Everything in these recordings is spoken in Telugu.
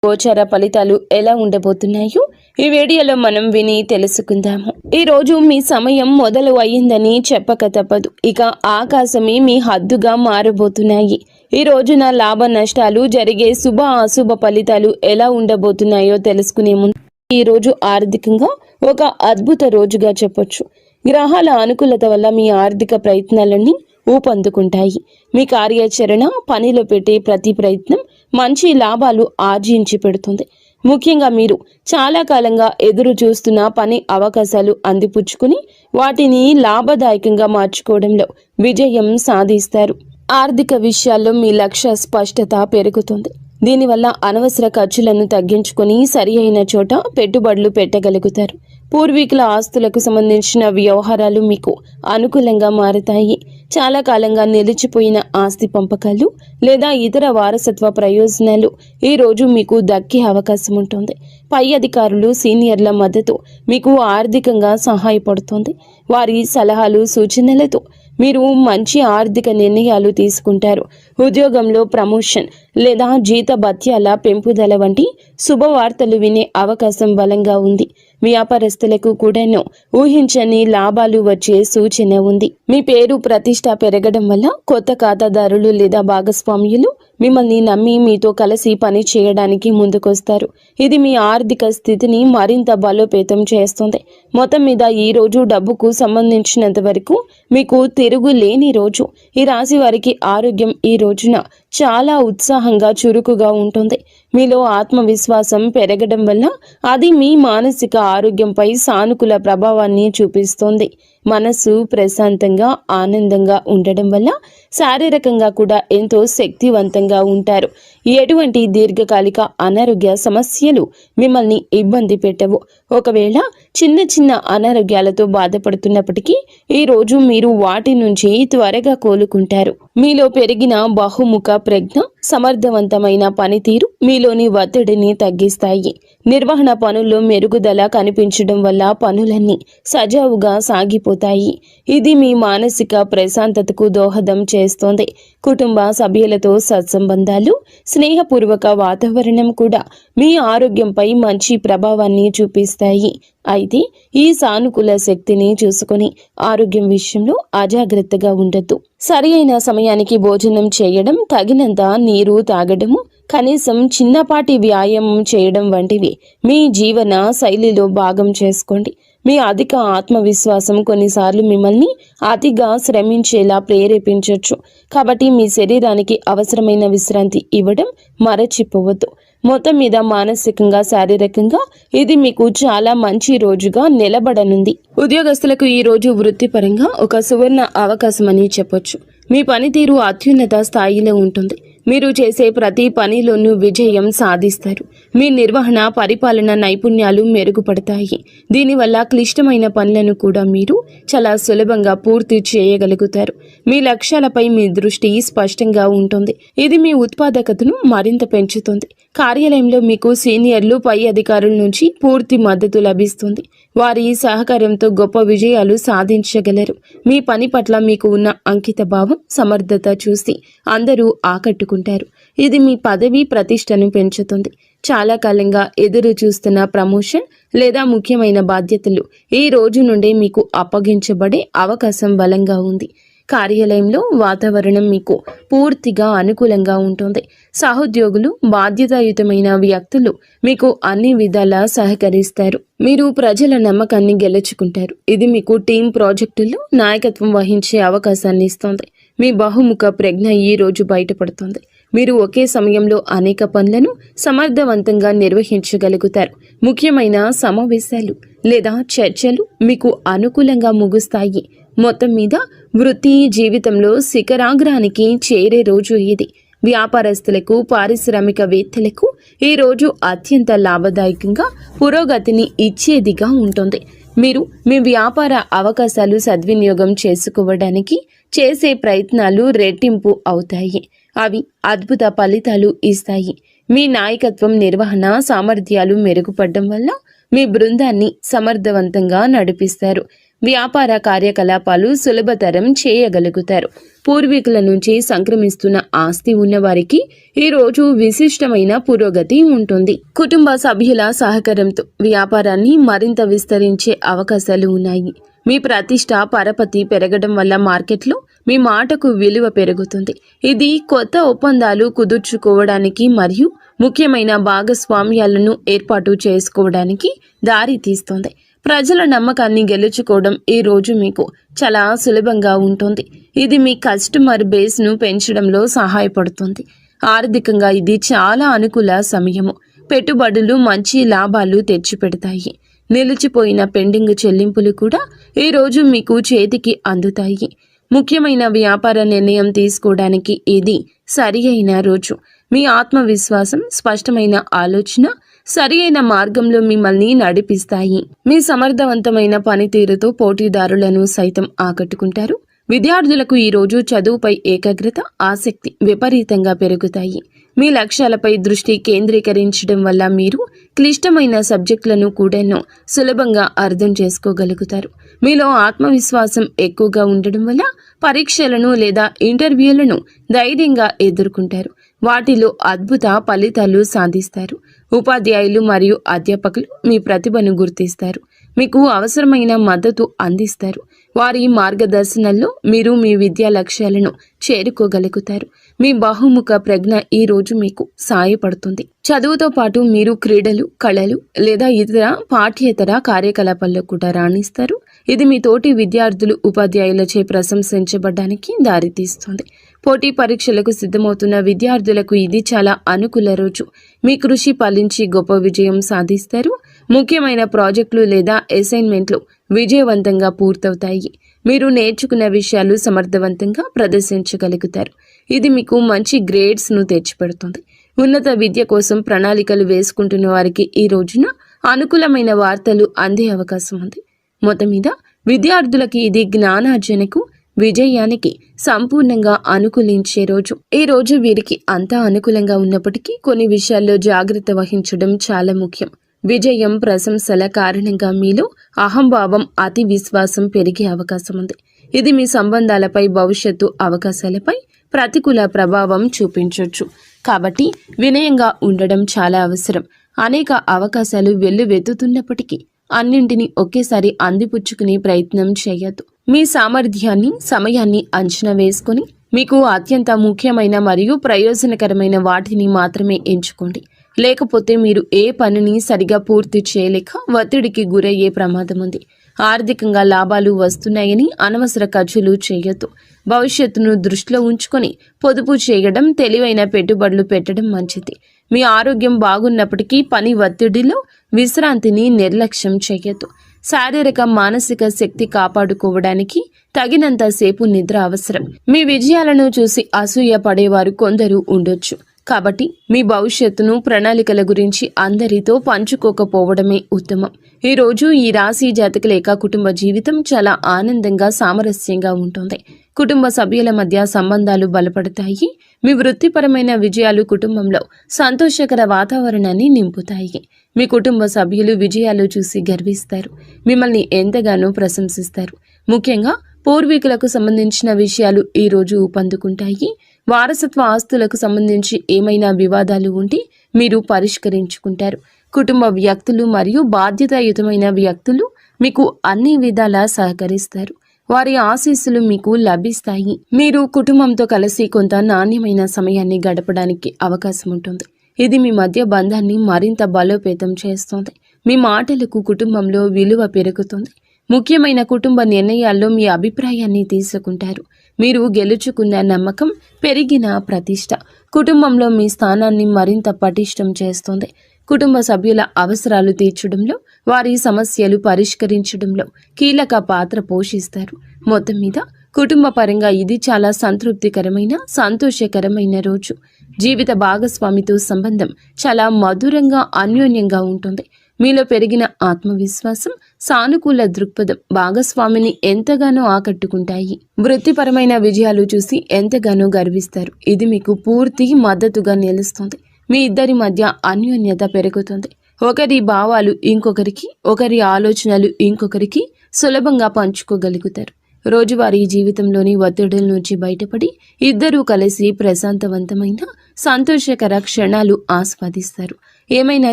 గోచార ఫలితాలు ఎలా ఉండబోతున్నాయో ఈ వీడియోలో మనం విని తెలుసుకుందాము. ఈ రోజు మీ సమయం మొదలు అయ్యిందని చెప్పక తప్పదు. ఇక ఆకాశమే మీ హద్దుగా మారబోతున్నాయి. ఈ రోజున లాభ నష్టాలు జరిగే శుభ అశుభ ఫలితాలు ఎలా ఉండబోతున్నాయో తెలుసుకునే ముందు ఈ రోజు ఆర్థికంగా ఒక అద్భుత రోజుగా చెప్పొచ్చు. గ్రహాల అనుకూలత వల్ల మీ ఆర్థిక ప్రయత్నాలన్నీ ఊపందుకుంటాయి. మీ కార్యాచరణ, పనిలో పెట్టే ప్రతి ప్రయత్నం మంచి లాభాలు ఆర్జించి పెడుతుంది. ముఖ్యంగా మీరు చాలా కాలంగా ఎదురు చూస్తున్న పని అవకాశాలు అందిపుచ్చుకుని వాటిని లాభదాయకంగా మార్చుకోవడంలో విజయం సాధిస్తారు. ఆర్థిక విషయాల్లో మీ లక్ష్య స్పష్టత పెరుగుతుంది. దీనివల్ల అనవసర ఖర్చులను తగ్గించుకొని సరి అయిన చోట పెట్టుబడులు పెట్టగలుగుతారు. పూర్వీకుల ఆస్తులకు సంబంధించిన వ్యవహారాలు మీకు అనుకూలంగా మారుతాయి. చాలా కాలంగా నిలిచిపోయిన ఆస్తి పంపకాలు లేదా ఇతర వారసత్వ ప్రయోజనాలు ఈ రోజు మీకు దక్కే అవకాశం ఉంటుంది. పై అధికారులు, సీనియర్ల మద్దతు మీకు ఆర్థికంగా సహాయపడుతుంది. వారి సలహాలు, సూచనలతో మీరు మంచి ఆర్థిక నిర్ణయాలు తీసుకుంటారు. ఉద్యోగంలో ప్రమోషన్ లేదా జీతభత్యాల పెంపుదల వంటి శుభవార్తలు వినే అవకాశం బలంగా ఉంది. వ్యాపారస్తులకు కూడాను ఊహించని లాభాలు వచ్చే సూచన ఉంది. మీ పేరు ప్రతిష్ట పెరగడం వల్ల కొత్త ఖాతాదారులు లేదా భాగస్వామ్యులు మిమ్మల్ని నమ్మి మీతో కలిసి పని చేయడానికి ముందుకొస్తారు. ఇది మీ ఆర్థిక స్థితిని మరింత బలోపేతం చేస్తుంది. మొత్తం మీద ఈ రోజు డబ్బుకు సంబంధించినంత వరకు మీకు తిరుగులేని రోజు. ఈ రాశి వారికి ఆరోగ్యం ఈ రోజున చాలా ఉత్సాహంగా, చురుకుగా ఉంటుంది. మీలో ఆత్మవిశ్వాసం పెరగడం వల్ల అది మీ మానసిక ఆరోగ్యంపై సానుకూల ప్రభావాన్ని చూపిస్తుంది. మనసు ప్రశాంతంగా, ఆనందంగా ఉండడం వల్ల శారీరకంగా కూడా ఎంతో శక్తివంతంగా ఉంటారు. ఎటువంటి దీర్ఘకాలిక అనారోగ్య సమస్యలు మిమ్మల్ని ఇబ్బంది పెట్టవు. ఒకవేళ చిన్న చిన్న అనారోగ్యాలతో బాధపడుతున్నప్పటికీ ఈ రోజు మీరు వాటి నుంచి త్వరగా కోలుకుంటారు. మీలో పెరిగిన బహుముఖ ప్రజ్ఞ, సమర్థవంతమైన పనితీరు మీలోని ఒత్తిడిని తగ్గిస్తాయి. నిర్వహణ పనుల్లో మెరుగుదల కనిపించడం వల్ల పనులన్నీ సజావుగా సాగిపోతాయి. ఇది మీ మానసిక ప్రశాంతతకు దోహదం చేస్తుంది. కుటుంబ సభ్యులతో సత్సంబంధాలు, స్నేహపూర్వక వాతావరణం కూడా మీ ఆరోగ్యంపై మంచి ప్రభావాన్ని చూపిస్తాయి. అయితే ఈ సానుకూల శక్తిని చూసుకొని ఆరోగ్యం విషయంలో అజాగ్రత్తగా ఉండొద్దు. సరి అయిన సమయానికి భోజనం చేయడం, తగినంత నీరు తాగడము, కనీసం చిన్నపాటి వ్యాయామం చేయడం వంటివి మీ జీవన శైలిలో భాగం చేసుకోండి. మీ అధిక ఆత్మవిశ్వాసం కొన్నిసార్లు మిమ్మల్ని అతిగా శ్రమించేలా ప్రేరేపించవచ్చు. కాబట్టి మీ శరీరానికి అవసరమైన విశ్రాంతి ఇవ్వడం మరచిపోవద్దు. మొత్తం మీద మానసికంగా, శారీరకంగా ఇది మీకు చాలా మంచి రోజుగా నిలబడనుంది. ఉద్యోగస్తులకు ఈ రోజు వృత్తిపరంగా ఒక సువర్ణ అవకాశం అని చెప్పొచ్చు. మీ పనితీరు అత్యున్నత స్థాయిలో ఉంటుంది. మీరు చేసే ప్రతి పనిలోనూ విజయం సాధిస్తారు. మీ నిర్వహణ, పరిపాలన నైపుణ్యాలు మెరుగుపడతాయి. దీనివల్ల క్లిష్టమైన పనులను కూడా మీరు చాలా సులభంగా పూర్తి చేయగలుగుతారు. మీ లక్ష్యాలపై మీ దృష్టి స్పష్టంగా ఉంటుంది. ఇది మీ ఉత్పాదకతను మరింత పెంచుతుంది. కార్యాలయంలో మీకు సీనియర్లు, పై అధికారుల నుంచి పూర్తి మద్దతు లభిస్తుంది. వారి సహకారంతో గొప్ప విజయాలు సాధించగలరు. మీ పని పట్ల మీకు ఉన్న అంకిత భావం, సమర్థత చూసి అందరూ ఆకట్టుకుంటారు. ఇది మీ పదవి ప్రతిష్టను పెంచుతుంది. చాలా కాలంగా ఎదురు చూస్తున్న ప్రమోషన్ లేదా ముఖ్యమైన బాధ్యతలు ఈ రోజు నుండే మీకు అప్పగించబడే అవకాశం బలంగా ఉంది. కార్యాలయంలో వాతావరణం మీకు పూర్తిగా అనుకూలంగా ఉంటుంది. సహోద్యోగులు, బాధ్యతాయుతమైన వ్యక్తులు మీకు అన్ని విధాలా సహకరిస్తారు. మీరు ప్రజల నమ్మకాన్ని గెలుచుకుంటారు. ఇది మీకు టీం ప్రాజెక్టుల్లో నాయకత్వం వహించే అవకాశాన్ని ఇస్తుంది. మీ బహుముఖ ప్రజ్ఞ ఈ రోజు బయటపడుతుంది. మీరు ఒకే సమయంలో అనేక పనులను సమర్థవంతంగా నిర్వహించగలుగుతారు. ముఖ్యమైన సమావేశాలు లేదా చర్చలు మీకు అనుకూలంగా ముగుస్తాయి. మొత్తం మీద వృత్తి జీవితంలో శిఖరాగ్రానికి చేరే రోజు ఇది. వ్యాపారస్తులకు, పారిశ్రామికవేత్తలకు ఈ రోజు అత్యంత లాభదాయకంగా, పురోగతిని ఇచ్చేదిగా ఉంటుంది. మీరు మీ వ్యాపార అవకాశాలు సద్వినియోగం చేసుకోవడానికి చేసే ప్రయత్నాలు రెట్టింపు అవుతాయి. అవి అద్భుత ఫలితాలు ఇస్తాయి. మీ నాయకత్వం, నిర్వహణ సామర్థ్యాలు మెరుగుపడడం వల్ల మీ బృందాన్ని సమర్థవంతంగా నడిపిస్తారు. వ్యాపార కార్యకలాపాలు సులభతరం చేయగలుగుతారు. పూర్వీకుల నుంచి సంక్రమిస్తున్న ఆస్తి ఉన్నవారికి ఈ రోజు విశిష్టమైన పురోగతి ఉంటుంది. కుటుంబ సభ్యుల సహకారంతో వ్యాపారాన్ని మరింత విస్తరించే అవకాశాలు ఉన్నాయి. మీ ప్రతిష్ట పరపతి పెరగడం వల్ల మార్కెట్లో మీ మాటకు విలువ పెరుగుతుంది. ఇది కొత్త ఒప్పందాలు కుదుర్చుకోవడానికి మరియు ముఖ్యమైన భాగస్వామ్యాలను ఏర్పాటు చేసుకోవడానికి దారి తీస్తుంది. ప్రజల నమ్మకాన్ని గెలుచుకోవడం ఈ రోజు మీకు చాలా సులభంగా ఉంటుంది. ఇది మీ కస్టమర్ బేస్ను పెంచడంలో సహాయపడుతుంది. ఆర్థికంగా ఇది చాలా అనుకూల సమయము. పెట్టుబడులు మంచి లాభాలు తెచ్చిపెడతాయి. నిలిచిపోయిన పెండింగ్ చెల్లింపులు కూడా ఈ రోజు మీకు చేతికి అందుతాయి. ముఖ్యమైన వ్యాపార నిర్ణయం తీసుకోవడానికి ఇది సరి అయిన రోజు. మీ ఆత్మవిశ్వాసం, స్పష్టమైన ఆలోచన సరి అయిన మార్గంలో మిమ్మల్ని నడిపిస్తాయి. మీ సమర్థవంతమైన పనితీరుతో పోటీదారులను సైతం ఆకట్టుకుంటారు. విద్యార్థులకు ఈ రోజు చదువుపై ఏకాగ్రత, ఆసక్తి విపరీతంగా పెరుగుతాయి. మీ లక్ష్యాలపై దృష్టి కేంద్రీకరించడం వల్ల మీరు క్లిష్టమైన సబ్జెక్టులను కూడాను సులభంగా అర్థం చేసుకోగలుగుతారు. మీలో ఆత్మవిశ్వాసం ఎక్కువగా ఉండడం వల్ల పరీక్షలను లేదా ఇంటర్వ్యూలను ధైర్యంగా ఎదుర్కొంటారు. వాటిలో అద్భుత ఫలితాలు సాధిస్తారు. ఉపాధ్యాయులు మరియు అధ్యాపకులు మీ ప్రతిభను గుర్తిస్తారు. మీకు అవసరమైన మద్దతు అందిస్తారు. వారి మార్గదర్శనంలో మీరు మీ విద్యా లక్ష్యాలను చేరుకోగలుగుతారు. మీ బహుముఖ ప్రజ్ఞ ఈ రోజు మీకు సహాయపడుతుంది. చదువుతో పాటు మీరు క్రీడలు, కళలు లేదా ఇతర పాఠ్యేతర కార్యకలాపాల్లో కూడా రాణిస్తారు. ఇది మీ తోటి విద్యార్థులు, ఉపాధ్యాయులచే ప్రశంసించబడడానికి దారితీస్తుంది. పోటీ పరీక్షలకు సిద్ధమవుతున్న విద్యార్థులకు ఇది చాలా అనుకూల రోజు. మీ కృషి ఫలించి గొప్ప విజయం సాధిస్తారు. ముఖ్యమైన ప్రాజెక్టులు లేదా అసైన్మెంట్లు విజయవంతంగా పూర్తవుతాయి. మీరు నేర్చుకున్న విషయాలు సమర్థవంతంగా ప్రదర్శించగలుగుతారు. ఇది మీకు మంచి గ్రేడ్స్ను తెచ్చిపెడుతుంది. ఉన్నత విద్య కోసం ప్రణాళికలు వేసుకుంటున్న వారికి ఈ రోజున అనుకూలమైన వార్తలు అందే అవకాశం ఉంది. మొత్తం మీద విద్యార్థులకి ఇది జ్ఞానార్జనకు, విజయానికి సంపూర్ణంగా అనుకూలించే రోజు. ఈ రోజు వీరికి అంతా అనుకూలంగా ఉన్నప్పటికీ కొన్ని విషయాల్లో జాగ్రత్త వహించడం చాలా ముఖ్యం. విజయం, ప్రశంసల కారణంగా మీలో అహంభావం, అతి విశ్వాసం పెరిగే అవకాశం ఉంది. ఇది మీ సంబంధాలపై, భవిష్యత్తు అవకాశాలపై ప్రతికూల ప్రభావం చూపించవచ్చు. కాబట్టి వినయంగా ఉండడం చాలా అవసరం. అనేక అవకాశాలు వెల్లువెత్తుతున్నప్పటికీ అన్నింటినీ ఒకేసారి అందిపుచ్చుకునే ప్రయత్నం చేయొద్దు. మీ సామర్థ్యాన్ని, సమయాన్ని అంచనా వేసుకొని మీకు అత్యంత ముఖ్యమైన మరియు ప్రయోజనకరమైన వాటిని మాత్రమే ఎంచుకోండి. లేకపోతే మీరు ఏ పనిని సరిగా పూర్తి చేయలేక ఒత్తిడికి గురయ్యే ప్రమాదం ఉంది. ఆర్థికంగా లాభాలు వస్తున్నాయని అనవసర ఖర్చులు చేయొద్దు. భవిష్యత్తును దృష్టిలో ఉంచుకొని పొదుపు చేయడం, తెలివైన పెట్టుబడులు పెట్టడం మంచిది. మీ ఆరోగ్యం బాగున్నప్పటికీ పని ఒత్తిడిలో విశ్రాంతిని నిర్లక్ష్యం చేయొద్దు. శారీరక, మానసిక శక్తి కాపాడుకోవడానికి తగినంత సేపు నిద్ర అవసరం. మీ విజయాలను చూసి అసూయ పడేవారు కొందరు ఉండొచ్చు. కాబట్టి మీ భవిష్యత్తును, ప్రణాళికల గురించి అందరితో పంచుకోకపోవడమే ఉత్తమం. ఈరోజు ఈ రాశి జాతకుల కుటుంబ జీవితం చాలా ఆనందంగా, సామరస్యంగా ఉంటుంది. కుటుంబ సభ్యుల మధ్య సంబంధాలు బలపడతాయి. మీ వృత్తిపరమైన విజయాలు కుటుంబంలో సంతోషకర వాతావరణాన్ని నింపుతాయి. మీ కుటుంబ సభ్యులు విజయాలు చూసి గర్విస్తారు. మిమ్మల్ని ఎంతగానో ప్రశంసిస్తారు. ముఖ్యంగా పూర్వీకులకు సంబంధించిన విషయాలు ఈ రోజు ఊపందుకుంటాయి. వారసత్వ ఆస్తులకు సంబంధించి ఏమైనా వివాదాలు ఉంటే మీరు పరిష్కరించుకుంటారు. కుటుంబ వ్యక్తులు మరియు బాధ్యతాయుతమైన వ్యక్తులు మీకు అన్ని విధాలా సహకరిస్తారు. వారి ఆశీస్సులు మీకు లభిస్తాయి. మీరు కుటుంబంతో కలిసి కొంత నాణ్యమైన సమయాన్ని గడపడానికి అవకాశం ఉంటుంది. ఇది మీ మధ్య బంధాన్ని మరింత బలోపేతం చేస్తుంది. మీ మాటలకు కుటుంబంలో విలువ పెరుగుతుంది. ముఖ్యమైన కుటుంబ నిర్ణయాల్లో మీ అభిప్రాయాన్ని తీసుకుంటారు. మీరు గెలుచుకున్న నమ్మకం, పెరిగిన ప్రతిష్ట కుటుంబంలో మీ స్థానాన్ని మరింత పటిష్టం చేస్తుంది. కుటుంబ సభ్యుల అవసరాలు తీర్చడంలో, వారి సమస్యలు పరిష్కరించడంలో కీలక పాత్ర పోషిస్తారు. మొత్తం మీద కుటుంబ పరంగా ఇది చాలా సంతృప్తికరమైన, సంతోషకరమైన రోజు. జీవిత భాగస్వామితో సంబంధం చాలా మధురంగా, అన్యోన్యంగా ఉంటుంది. మీలో పెరిగిన ఆత్మవిశ్వాసం, సానుకూల దృక్పథం భాగస్వామిని ఎంతగానో ఆకట్టుకుంటాయి. వృత్తిపరమైన విజయాలు చూసి ఎంతగానో గర్విస్తారు. ఇది మీకు పూర్తి మద్దతుగా నిలుస్తుంది. మీ ఇద్దరి మధ్య అన్యోన్యత పెరుగుతుంది. ఒకరి భావాలు ఇంకొకరికి, ఒకరి ఆలోచనలు ఇంకొకరికి సులభంగా పంచుకోగలుగుతారు. రోజువారీ జీవితంలోని ఒత్తిడుల నుంచి బయటపడి ఇద్దరూ కలిసి ప్రశాంతవంతమైన సంతోషకర క్షణాలు ఆస్వాదిస్తారు. ఏమైనా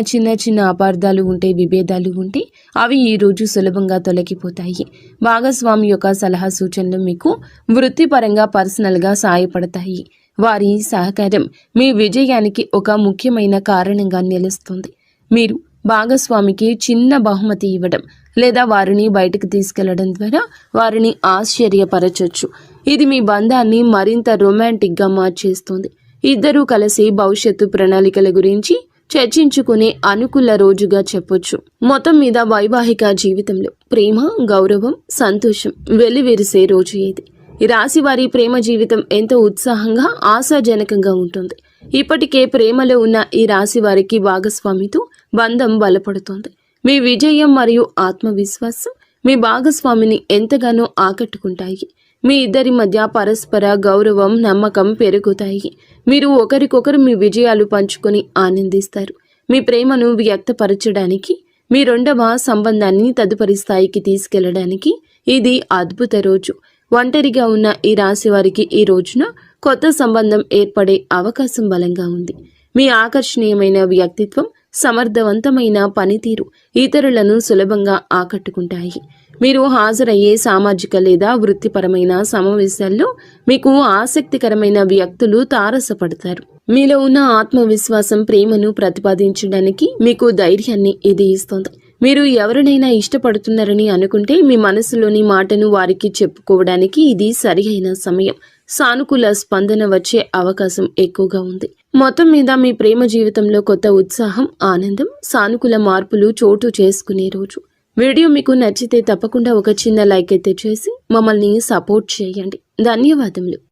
చిన్న చిన్న అపార్థాలు ఉంటే, విభేదాలు ఉంటే అవి ఈ రోజు సులభంగా తొలగిపోతాయి. భాగస్వామి యొక్క సలహా సూచనలు మీకు వృత్తిపరంగా పర్సనల్గా సాయపడతాయి. వారి సహకారం మీ విజయానికి ఒక ముఖ్యమైన కారణంగా నిలుస్తుంది. మీరు భాగస్వామికి చిన్న బహుమతి ఇవ్వడం లేదా వారిని బయటకు తీసుకెళ్లడం ద్వారా వారిని ఆశ్చర్యపరచొచ్చు. ఇది మీ బంధాన్ని మరింత రొమాంటిక్గా మార్చేస్తుంది. ఇద్దరూ కలిసి భవిష్యత్తు ప్రణాళికల గురించి చర్చించుకునే అనుకూల రోజుగా చెప్పొచ్చు. మొత్తం మీద వైవాహిక జీవితంలో ప్రేమ, గౌరవం, సంతోషం వెల్లివిరిసే రోజు ఇది. ఈ రాశి వారి ప్రేమ జీవితం ఎంతో ఉత్సాహంగా, ఆశాజనకంగా ఉంటుంది. ఇప్పటికే ప్రేమలో ఉన్న ఈ రాశి వారికి భాగస్వామితో బంధం బలపడుతోంది. మీ విజయం మరియు ఆత్మవిశ్వాసం మీ భాగస్వామిని ఎంతగానో ఆకట్టుకుంటాయి. మీ ఇద్దరి మధ్య పరస్పర గౌరవం, నమ్మకం పెరుగుతాయి. మీరు ఒకరికొకరు మీ విజయాలు పంచుకొని ఆనందిస్తారు. మీ ప్రేమను వ్యక్తపరచడానికి, మీ రెండవ సంబంధాన్ని తదుపరి స్థాయికి తీసుకెళ్లడానికి ఇది అద్భుత రోజు. ఒంటరిగా ఉన్న ఈ రాశి వారికి ఈ రోజున కొత్త సంబంధం ఏర్పడే అవకాశం బలంగా ఉంది. మీ ఆకర్షణీయమైన వ్యక్తిత్వం, సమర్థవంతమైన పనితీరు ఇతరులను సులభంగా ఆకట్టుకుంటాయి. మీరు హాజరయ్యే సామాజిక లేదా వృత్తిపరమైన సమావేశాల్లో మీకు ఆసక్తికరమైన వ్యక్తులు తారసపడతారు. మీలో ఉన్న ఆత్మవిశ్వాసం ప్రేమను ప్రతిపాదించడానికి మీకు ధైర్యాన్ని ఇది ఇస్తుంది. మీరు ఎవరినైనా ఇష్టపడుతున్నారని అనుకుంటే మీ మనసులోని మాటను వారికి చెప్పుకోవడానికి ఇది సరియైన సమయం. సానుకూల స్పందన వచ్చే అవకాశం ఎక్కువగా ఉంది. మొత్తం మీద మీ ప్రేమ జీవితంలో కొత్త ఉత్సాహం, ఆనందం, సానుకూల మార్పులు చోటు చేసుకునే రోజు. వీడియో మీకు నచ్చితే తప్పకుండా ఒక చిన్న లైక్ అయితే చేసి మమ్మల్ని సపోర్ట్ చేయండి. ధన్యవాదములు.